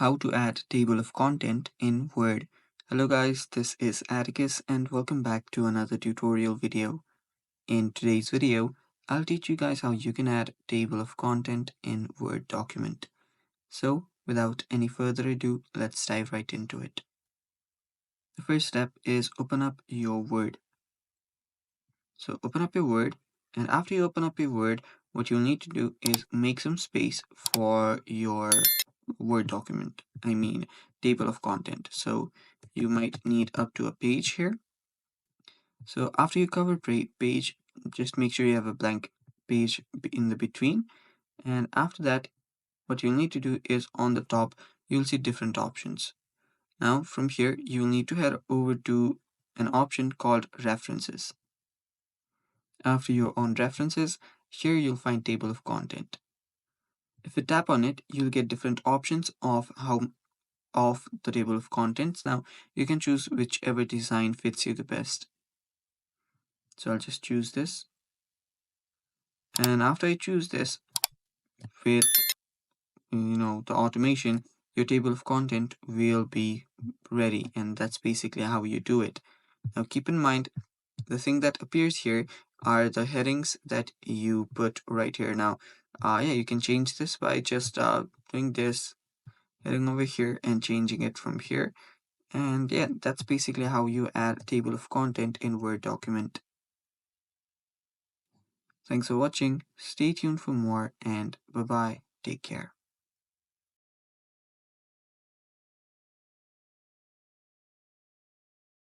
How to add table of content in Word. Hello guys, this is Atticus and welcome back to another tutorial video. In today's video, I'll teach you guys how you can add table of content in Word document. So without any further ado, let's dive right into it. The first step is open up your Word. So open up your Word, and after you open up your Word, what you'll need to do is make some space for your Word document. I mean, table of content. So you might need up to a page here. So after you cover page, just make sure you have a blank page in the between. And after that, what you'll need to do is on the top, you'll see different options. Now from here, you'll need to head over to an option called references. After you're on references, here you'll find table of content. If you tap on it, you'll get different options of the table of contents. Now you can choose whichever design fits you the best. So I'll just choose this. And after I choose this, with the automation, your table of content will be ready, and that's basically how you do it. Now keep in mind, the thing that appears here are the headings that you put right here. Now yeah, you can change this by just doing this, heading over here and changing it from here. And yeah, that's basically how you add a table of content in Word document. Thanks for watching. Stay tuned for more, and bye bye. Take care.